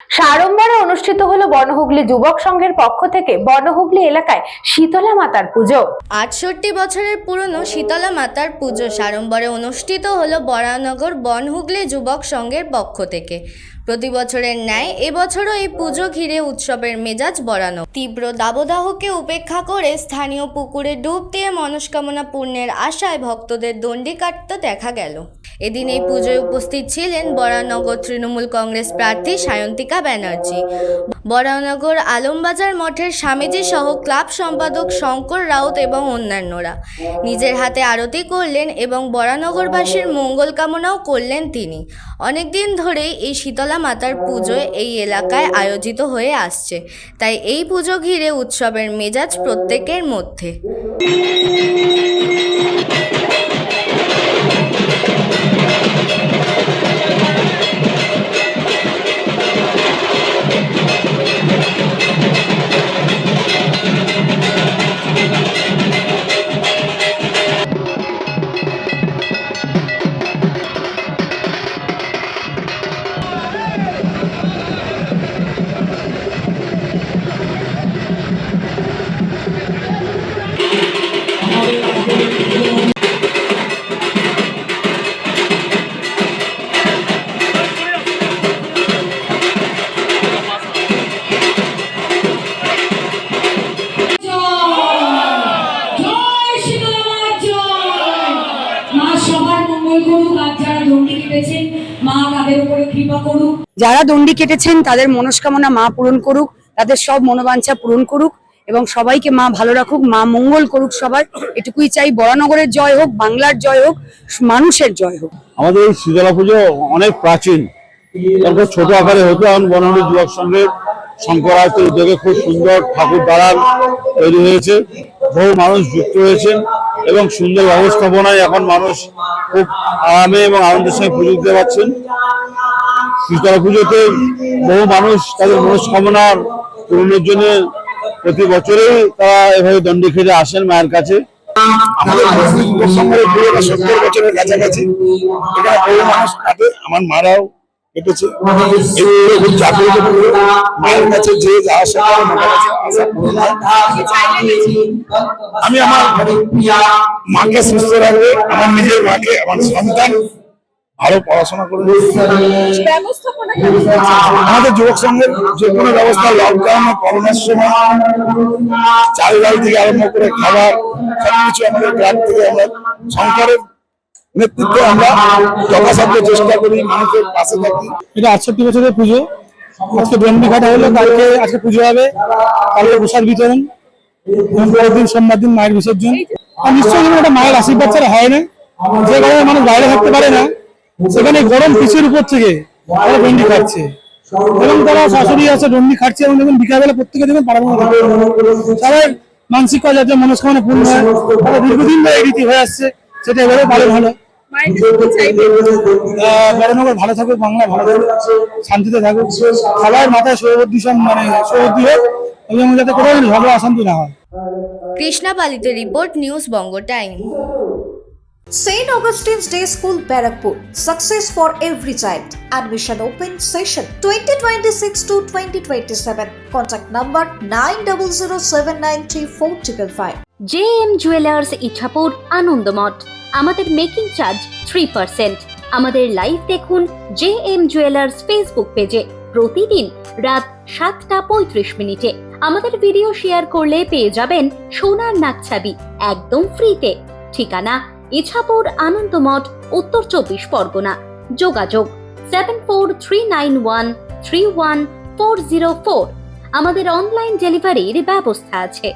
সাড়ম্বরে অনুষ্ঠিত হলো বনহুগলি যুবক সংঘের পক্ষ থেকে বনহুগলি এলাকায় শীতলা মাতার পুজো। ৬৮ বছরের পুরনো শীতলা মাতার পুজো সাড়ম্বরে অনুষ্ঠিত হলো বরানগর বনহুগলি যুবক সংঘের পক্ষ থেকে। প্রতি বছরের ন্যায় এবছরও এই পুজো ঘিরে উৎসবের মেজাজ বরানো। তীব্র দাবদাহকে উপেক্ষা করে স্থানীয় পুকুরে ডুব দিয়ে মনস্কামনা পূর্ণের আশায় ভক্তদের দণ্ডি কাটতে দেখা গেল। এদিন এই পুজোয় উপস্থিত ছিলেন বরানগর তৃণমূল কংগ্রেস প্রার্থী সায়ন্তিকা ব্যানার্জি, বরানগর আলমবাজার মঠের স্বামীজি সহ ক্লাব সম্পাদক শঙ্কর রাউত এবং অন্যান্যরা। নিজের হাতে আরতি করলেন এবং বরানগরবাসীর মঙ্গল কামনাও করলেন তিনি। অনেকদিন ধরেই এই শীতলা মাতার পুজো এই এলাকায় আয়োজিত হয়ে আসছে, তাই এই পুজো ঘিরে উৎসবের মেজাজ প্রত্যেকের মধ্যে। যারা দণ্ডি কেটেছেন তাদের মনস্কামনা মা পূরণ করুক, তাদের সব মনোবাঞ্ছা পূরণ করুক এবং সবাইকে মা ভালো রাখুক, মা মঙ্গল করুক সবার। এটুকুই চাই। বরানগরের জয় হোক, বাংলার জয় হোক, মানুষের জয় হোক। আমাদের এই শীতলা পুজো অনেক প্রাচীন, তারপর ছোট আকারে হতো। এখন বরানগর যুবক সংঘের শঙ্করায়তের উদ্যোগে খুব সুন্দর ঠাকুর দালান তৈরি হয়েছে, বহু মানুষ যুক্ত হয়েছেন এবং সুন্দর ব্যবস্থাপনায় এখন মানুষ খুব আরামে এবং আনন্দের সঙ্গে পুজো দিতে পারছেন। শীতলা পুজোতে বহু মানুষ তাদের মনস্কামনার পূরণের জন্য প্রতি বছরেই তারা এভাবে দণ্ডি খেতে আসেন মায়ের কাছে। আমাদের 70 বছরের কাছাকাছি এখানে বহু মানুষ কাটে, আমার মারাও কেটেছে। মায়ের কাছে যে আসা আমি আমার মাকে সুস্থ রাখবে, আমার নিজের মাকে, আমার সন্তান আরো পড়াশোনা করে। আমাদের যুবক সংঘের যে কোনো ব্যবস্থা, লকডাউন ও করোনার সময় চাল ডাল থেকে আরম্ভ করে খাবার সবকিছু আমাদের ক্লাব থেকে আমরা শঙ্করের নেতৃত্বে আমরা যথাসাধ্য চেষ্টা করি, মানুষের পাশে থাকি। এটা 68 বছরের পুজো। আজকে দণ্ডি কাটা হলো, কালকে আজকে পুজো হবে, কালকে প্রসাদ বিতরণ এবং পরের দিন সোমবার দিন মায়ের বিসর্জন। আর নিশ্চয়ই একটা মায়ের আশীর্বাদ ছাড়া হয় না। যে কারণে মানুষ বাইরে থাকতে পারে না, সেখানে গরম পিছের উপর থেকে তারা দণ্ডি খাচ্ছে এবং তারা শাশুড়ি আছে দণ্ডি খাচ্ছে এবং দেখুন বিকালবেলা প্রত্যেকে দেখুন পাড়ানো সবাই মানসিক কাজ আছে, মনস্কামনা পূর্ণ হয়। তারা দীর্ঘদিন ধরে এই রীতি হয়ে আসছে, সেটা এবারে পালন হলো। বরানগর ভালো থাকুক, বাংলা ভালো থাকুক, শান্তিতে থাকুক, সবার মাথায় সৌবুদ্ধি হোক এবং যাতে কোনো ঝগড়া অশান্তি না হয়। Krishna পালিতের report, news Banga time. St. Augustine's Day School, Barakpur. Success for every child. Admission open session 2026 to 2027. Contact number 9007934555. JM jewellers Ichhapur Anandamath. আমাদের মেকিং চার্জ 3%। আমাদের লাইভ দেখুন JM জুয়েলার্স ফেসবুক পেজে প্রতিদিন রাত 7:35 আমাদের ভিডিও শেয়ার করলে পেয়ে যাবেন সোনার নাকছাবি একদম ফ্রিতে। ঠিকানা ইছাপুর আনন্দমঠ, উত্তর 24 পরগনা। যোগাযোগ 7439131404। আমাদের অনলাইন ডেলিভারির ব্যবস্থা আছে।